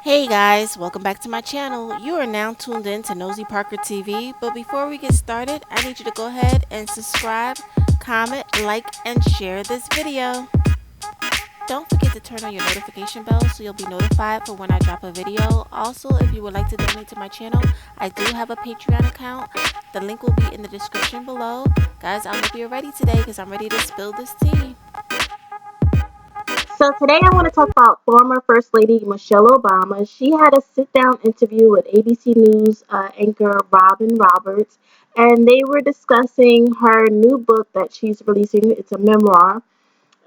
Hey guys, welcome back to my channel. You are now tuned in to Nosy Parker TV, but before we get started, I need you to go ahead and subscribe, comment, like, and share this video. Don't forget to turn on your notification bell so you'll be notified for when I drop a video. Also, if you would like to donate to my channel, I do have a Patreon account. The link will be in the description below. Guys, I hope you're ready today because I'm ready to spill this tea. So today I want to talk about former First Lady Michelle Obama. She had a sit-down interview with ABC News anchor Robin Roberts, and they were discussing her new book that she's releasing. It's a memoir,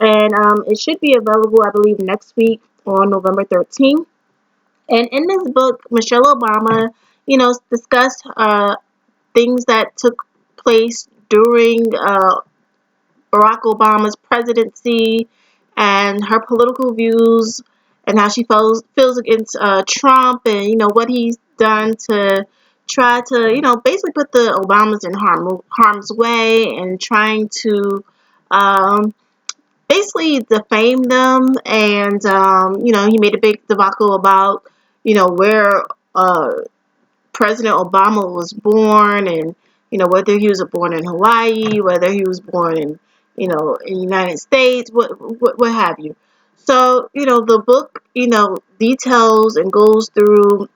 and it should be available, I believe, next week on November 13th. And in this book, Michelle Obama, discussed things that took place during Barack Obama's presidency and her political views and how she feels against Trump and what he's done to try to basically put the Obamas in harm's way and trying to um, basically defame them. And he made a big debacle about where uh, President Obama was born, and whether he was born in Hawaii, whether he was born in the United States, what have you. So the book details and goes through.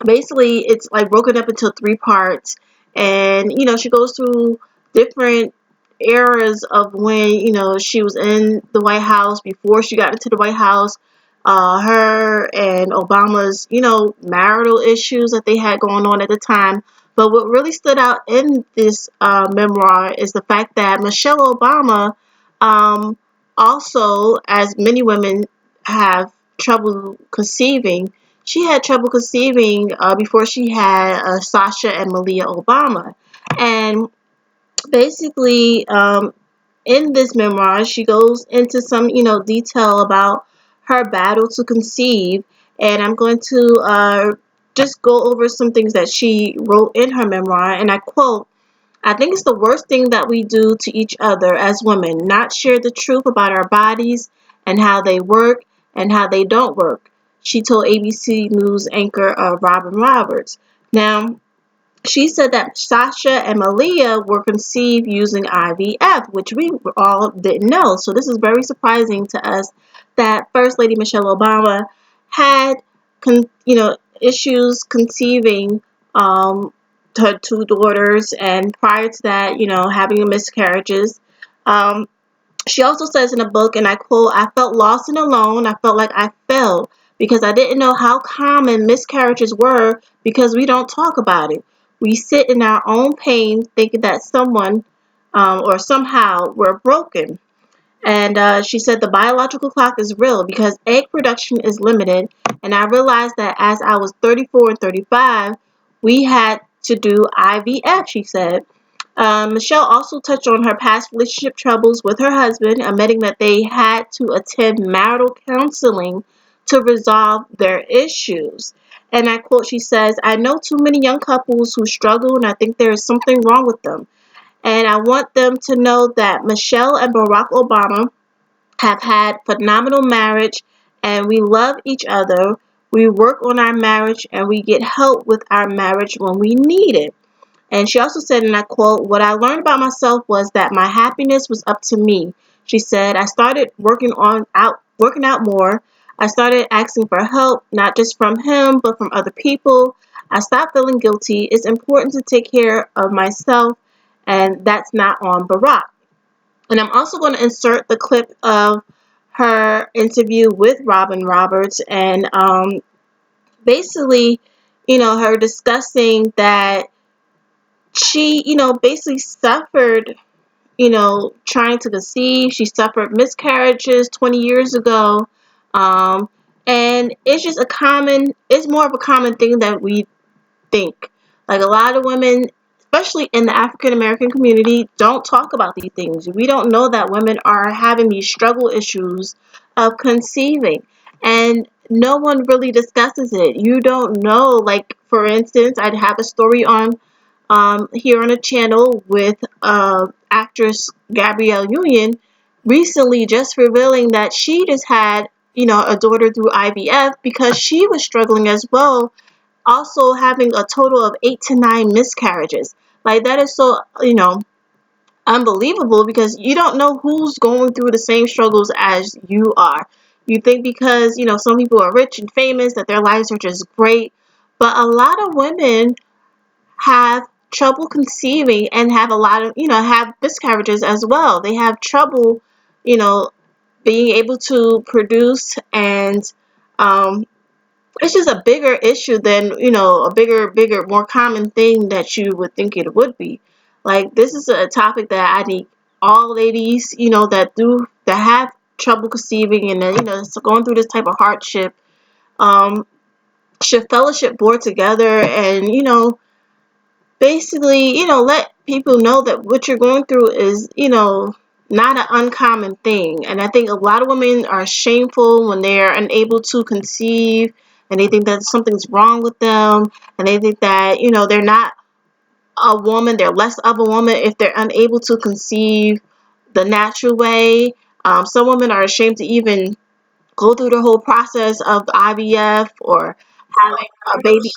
Basically, it's like broken up into three parts, and she goes through different eras of when she was in the White House before she got into the White House, her and Obama's marital issues that they had going on at the time. But what really stood out in this memoir is the fact that Michelle Obama, um, also, as many women have trouble conceiving, she had trouble conceiving before she had Sasha and Malia Obama. And basically, in this memoir, she goes into some, detail about her battle to conceive. And I'm going to just go over some things that she wrote in her memoir. And I quote, "I think it's the worst thing that we do to each other as women, not share the truth about our bodies and how they work and how they don't work," she told ABC News anchor Robin Roberts. Now, she said that Sasha and Malia were conceived using IVF, which we all didn't know. So this is very surprising to us that First Lady Michelle Obama had, issues conceiving her two daughters, and prior to that, having miscarriages. Um, she also says in a book, and I quote, "I felt lost and alone. I felt like I failed because I didn't know how common miscarriages were because we don't talk about it. We sit in our own pain thinking that someone or somehow we're broken." And she said the biological clock is real because egg production is limited. And I realized that as I was 34 and 35, we had to do IVF, she said. Michelle also touched on her past relationship troubles with her husband, admitting that they had to attend marital counseling to resolve their issues. And I quote, she says, "I know too many young couples who struggle, and I think there is something wrong with them. And I want them to know that Michelle and Barack Obama have had phenomenal marriage, and we love each other. We work on our marriage, and we get help with our marriage when we need it." And she also said, and I quote, "What I learned about myself was that my happiness was up to me." She said, "I started working out more. I started asking for help, not just from him, but from other people. I stopped feeling guilty. It's important to take care of myself, and that's not on Barack." And I'm also going to insert the clip of her interview with Robin Roberts, and basically, her discussing that she, basically suffered, trying to conceive. She suffered miscarriages 20 years ago. Um, and it's just it's more of a common thing that we think. Like a lot of women, especially in the African American community, don't talk about these things. We don't know that women are having these struggle issues of conceiving. And no one really discusses it. You don't know, like, for instance, I'd have a story on here on the channel with actress Gabrielle Union recently just revealing that she just had a daughter through IVF because she was struggling as well, also having a total of 8 to 9 miscarriages. Like that is so, unbelievable because you don't know who's going through the same struggles as you are. You think because, some people are rich and famous that their lives are just great, but a lot of women have trouble conceiving and have a lot of, have miscarriages as well. They have trouble, you know, being able to produce, and um, it's just a bigger issue than, a bigger, more common thing that you would think it would be. Like, this is a topic that I need all ladies, that have trouble conceiving and, going through this type of hardship, um, should fellowship board together and, basically, let people know that what you're going through is, not an uncommon thing. And I think a lot of women are shameful when they're unable to conceive, and they think that something's wrong with them, and they think that, they're not a woman, they're less of a woman if they're unable to conceive the natural way. Some women are ashamed to even go through the whole process of IVF or having a baby.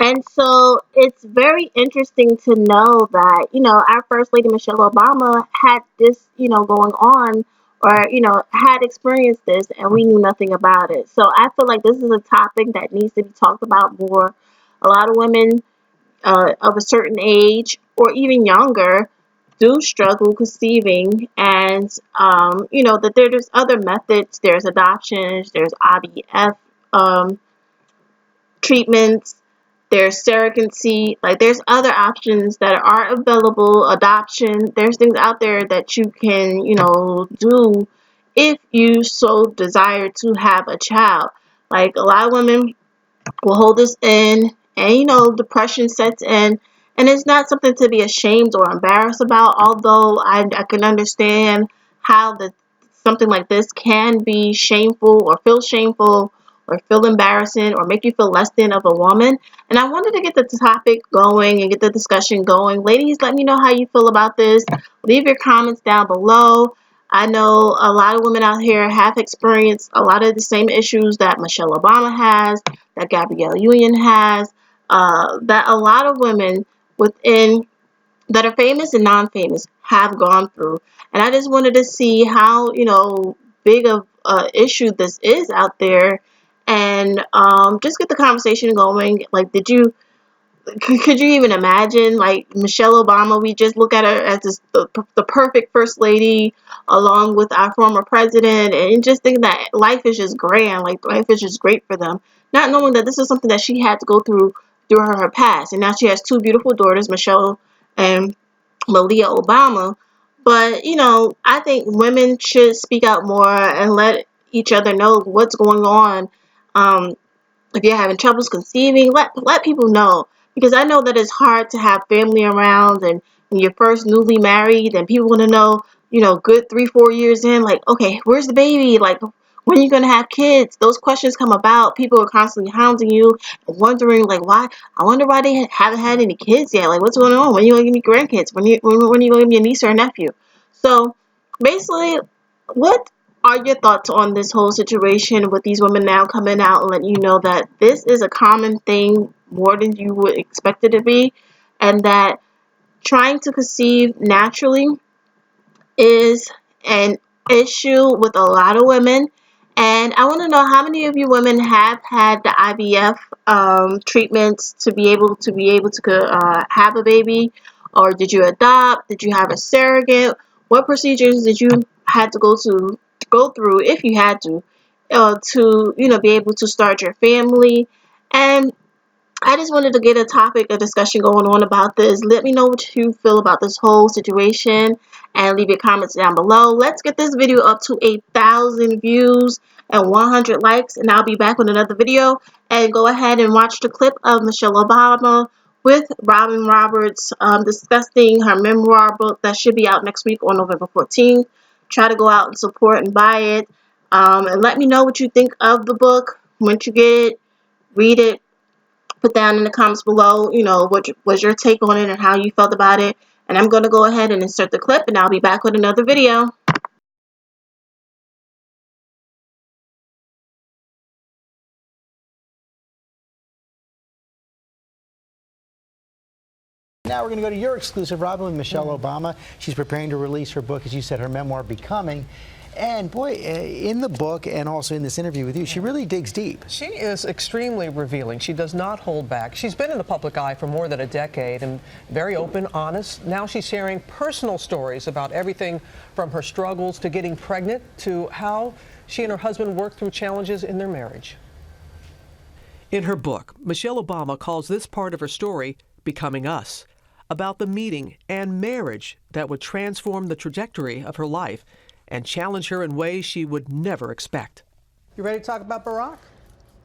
And so it's very interesting to know that, our First Lady Michelle Obama had this, going on, or, had experienced this, and we knew nothing about it. So I feel like this is a topic that needs to be talked about more. A lot of women of a certain age or even younger do struggle conceiving, and, that there's other methods. There's adoptions, there's IVF treatments, there's surrogacy, like there's other options that are available, adoption. There's things out there that you can, do if you so desire to have a child. Like a lot of women will hold this in, and depression sets in, and it's not something to be ashamed or embarrassed about, although I can understand how something like this can be shameful or feel shameful or feel embarrassing or make you feel less than of a woman. And I wanted to get the topic going and get the discussion going. Ladies, let me know how you feel about this. Leave your comments down below. I know a lot of women out here have experienced a lot of the same issues that Michelle Obama has, that Gabrielle Union has, that a lot of women within that are famous and non-famous have gone through. And I just wanted to see how, big of a issue this is out there, and just get the conversation going. Like, could you even imagine, like, Michelle Obama? We just look at her as the perfect first lady, along with our former president, and just think that life is just grand, like life is just great for them, not knowing that this is something that she had to go through her past. And now she has two beautiful daughters, Michelle and Malia Obama. But I think women should speak out more and let each other know what's going on. If you're having troubles conceiving, let people know, because I know that it's hard to have family around, and when you're first newly married and people want to know, good 3-4 years in, like, okay, where's the baby, like, when are you going to have kids? Those questions come about. People are constantly hounding you and wondering, like, why, I wonder why they haven't had any kids yet, like, what's going on, when are you going to give me grandkids, when are you going to give me a niece or a nephew? So basically, what are your thoughts on this whole situation with these women now coming out and letting you know that this is a common thing more than you would expect it to be, and that trying to conceive naturally is an issue with a lot of women? And I want to know how many of you women have had the IVF treatments to be able to have a baby, or did you adopt? Did you have a surrogate? What procedures did you had to go through, if you had to be able to start your family? And I just wanted to get a discussion going on about this. Let me know what you feel about this whole situation, and leave your comments down below. Let's get this video up to 1,000 views and 100 likes, and I'll be back with another video. And go ahead and watch the clip of Michelle Obama with Robin Roberts, discussing her memoir book that should be out next week on November 14th. Try to go out and support and buy it. And let me know what you think of the book. Once you get it, read it, put down in the comments below, what was your take on it and how you felt about it. And I'm going to go ahead and insert the clip, and I'll be back with another video. Now we're going to go to your exclusive, Robin, with Michelle Obama. She's preparing to release her book, as you said, her memoir, Becoming. And boy, in the book and also in this interview with you, she really digs deep. She is extremely revealing. She does not hold back. She's been in the public eye for more than a decade and very open, honest. Now she's sharing personal stories about everything from her struggles to getting pregnant to how she and her husband worked through challenges in their marriage. In her book, Michelle Obama calls this part of her story Becoming Us, about the meeting and marriage that would transform the trajectory of her life and challenge her in ways she would never expect. You ready to talk about Barack?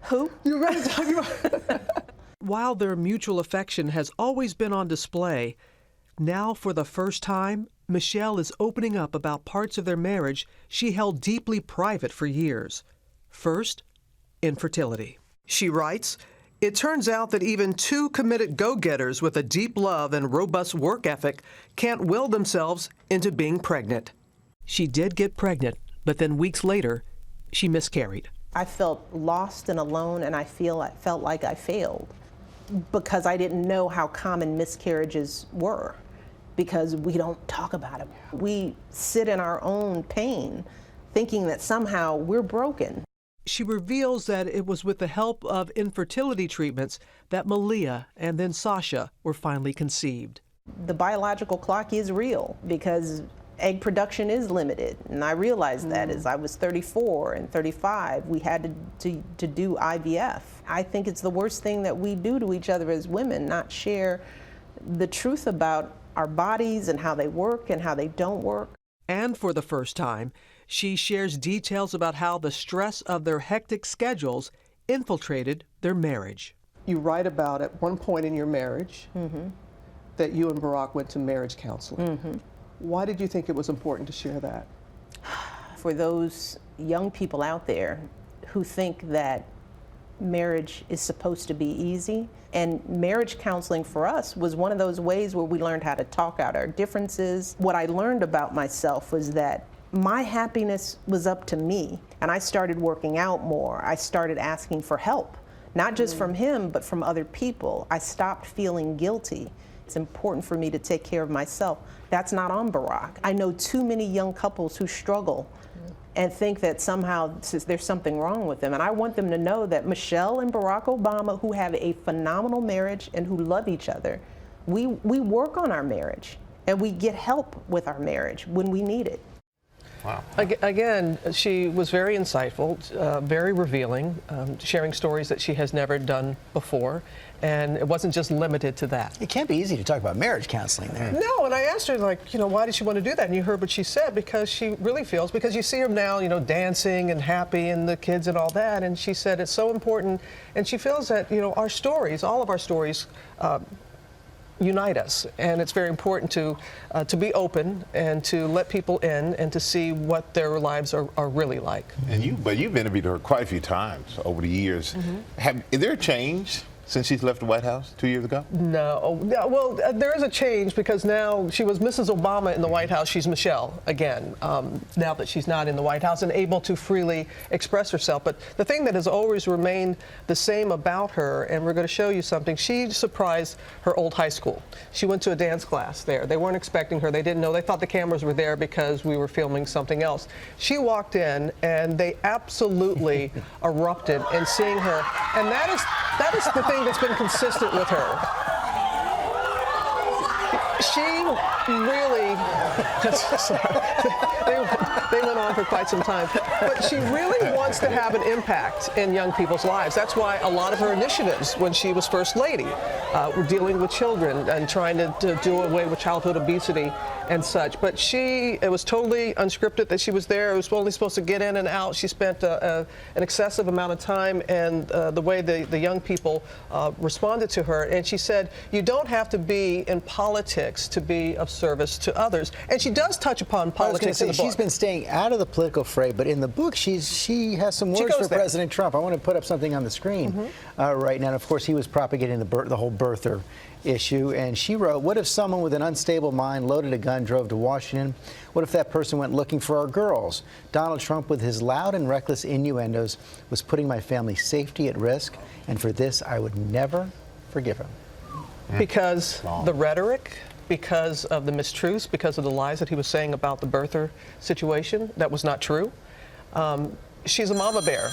Who? You ready to talk about While their mutual affection has always been on display, now for the first time, Michelle is opening up about parts of their marriage she held deeply private for years. First, infertility. She writes, "It turns out that even two committed go-getters with a deep love and robust work ethic can't will themselves into being pregnant." She did get pregnant, but then weeks later, she miscarried. I felt lost and alone, and I felt like I failed because I didn't know how common miscarriages were, because we don't talk about it. We sit in our own pain, thinking that somehow we're broken. She reveals that it was with the help of infertility treatments that Malia and then Sasha were finally conceived. The biological clock is real because egg production is limited, and I realized that as I was 34 and 35, we had to do IVF. I think it's the worst thing that we do to each other as women, not share the truth about our bodies and how they work and how they don't work. And for the first time, she shares details about how the stress of their hectic schedules infiltrated their marriage. You write about at one point in your marriage that you and Barack went to marriage counseling. Why did you think it was important to share that? For those young people out there who think that marriage is supposed to be easy, and marriage counseling for us was one of those ways where we learned how to talk out our differences. What I learned about myself was that my happiness was up to me, and I started working out more. I started asking for help, not just from him, but from other people. I stopped feeling guilty. It's important for me to take care of myself. That's not on Barack. I know too many young couples who struggle and think that somehow there's something wrong with them. And I want them to know that Michelle and Barack Obama, who have a phenomenal marriage and who love each other, we work on our marriage and we get help with our marriage when we need it. Wow. Again, she was very insightful, very revealing, sharing stories that she has never done before. And it wasn't just limited to that. It can't be easy to talk about marriage counseling there. No, and I asked her, like, why did she want to do that? And you heard what she said, because she really feels, because you see her now, dancing and happy and the kids and all that. And she said it's so important. And she feels that, our stories, all of our stories, unite us, and it's very important to be open and to let people in and to see what their lives are really like. But you've interviewed her quite a few times over the years. Is there a change since she's left the White House 2 years ago? No. Well, there is a change, because now she was Mrs. Obama in the White House. She's Michelle again, now that she's not in the White House and able to freely express herself. But the thing that has always remained the same about her, and we're going to show you something, she surprised her old high school. She went to a dance class there. They weren't expecting her. They didn't know. They thought the cameras were there because we were filming something else. She walked in, and they absolutely erupted in seeing her. And that is the thing that's been consistent with her. She really, they went on for quite some time, but she really wants to have an impact in young people's lives. That's why a lot of her initiatives when she was First Lady were dealing with children and trying to do away with childhood obesity and such. But it was totally unscripted that she was there. It was only supposed to get in and out. She spent an excessive amount of time, and the way the young people responded to her. And she said, you don't have to be in politics to be of service to others. And she does touch upon politics in the book. She's been staying out of the political fray, but in the book she has some words for President Trump. I want to put up something on the screen right now. And of course, he was propagating the whole birther issue, and she wrote, what if someone with an unstable mind loaded a gun, drove to Washington? What if that person went looking for our girls? Donald Trump, with his loud and reckless innuendos, was putting my family's safety at risk, and for this I would never forgive him. because the rhetoric, because of the mistruths, because of the lies that he was saying about the birther situation that was not true. She's a mama bear.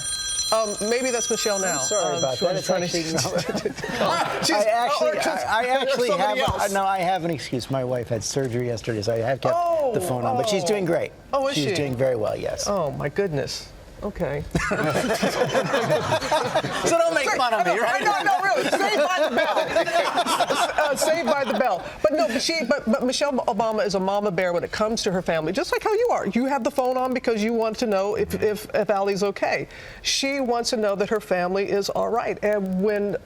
Maybe that's Michelle now. I'm sorry about that. It's actually, I actually have. No, I have an excuse. My wife had surgery yesterday, so I have kept the phone on. But she's doing great. Oh, is she? She's doing very well. Yes. Oh my goodness. Okay. So don't make fun of me, right? No, really. Saved by the bell. Saved by the bell. But no, but Michelle Obama is a mama bear when it comes to her family, just like how you are. You have the phone on because you want to know if Allie's okay. She wants to know that her family is all right. And when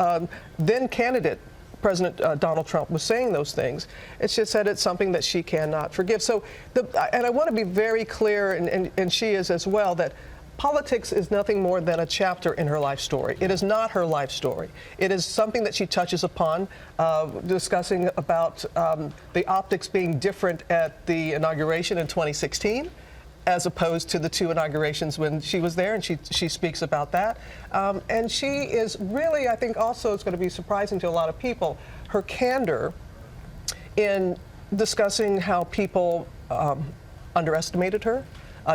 then candidate President Donald Trump was saying those things, it's just that it's something that she cannot forgive. So, and I want to be very clear, and she is as well, that politics is nothing more than a chapter in her life story. It is not her life story. It is something that she touches upon, discussing about the optics being different at the inauguration in 2016, as opposed to the two inaugurations when she was there, and she speaks about that. And she is really, I think also it's going to be surprising to a lot of people, her candor in discussing how people underestimated her,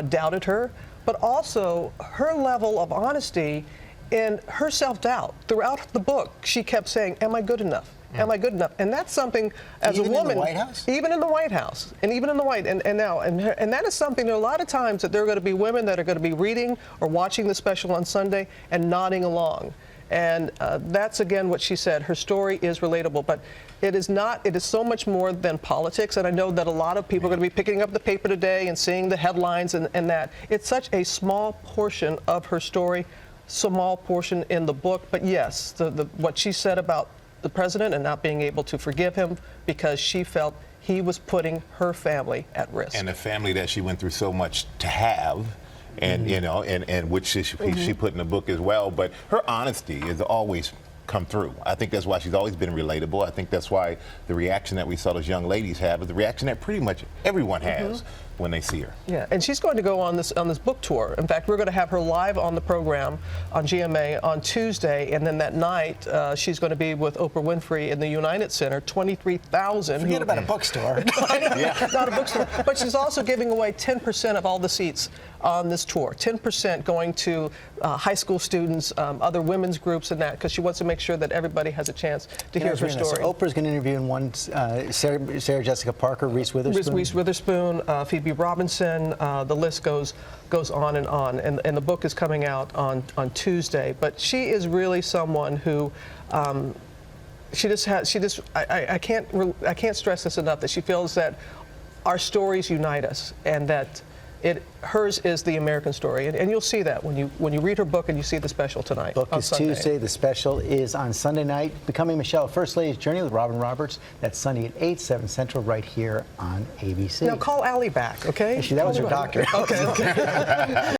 doubted her, but also her level of honesty and her self-doubt. Throughout the book, she kept saying, am I good enough? Am I good enough? And that's something as a woman. Even in the White House? Even in the White House. And even in the White, and now, and that is something, there are a lot of times that there are going to be women that are going to be reading or watching the special on Sunday and nodding along. And that's, again, what she said. Her story is relatable, but it is not, it is so much more than politics. And I know that a lot of people are going to be picking up the paper today and seeing the headlines and that. It's such a small portion of her story, small portion in the book. But yes, what she said about the president and not being able to forgive him because she felt he was putting her family at risk. And a family that she went through so much to have. And you know, and which she put in the book as well. But her honesty has always come through. I think that's why she's always been relatable. I think that's why the reaction that we saw those young ladies have is the reaction that pretty much everyone has when they see her. Yeah, and she's going to go on this book tour. In fact, we're going to have her live on the program on GMA on Tuesday, and then that night she's going to be with Oprah Winfrey in the United Center. 23,000. Forget about a bookstore. Not a bookstore, but she's also giving away 10% of all the seats on this tour. 10% going to high school students, other women's groups, and that, because she wants to make sure that everybody has a chance to hear her story. So Oprah's going to interview in one Sarah Jessica Parker, Reese Witherspoon. Reese Witherspoon, Phoebe Robinson, the list goes on and on. And the book is coming out on Tuesday. But she is really someone who I can't stress this enough, that she feels that our stories unite us, and that hers is the American story, and you'll see that when you read her book and you see the special tonight. Book is Sunday. Tuesday. The special is on Sunday night. Becoming Michelle, First Lady's Journey with Robin Roberts. That's Sunday at 8, 7 Central, right here on ABC. Now call Allie back, okay? Actually, that was her doctor. Okay.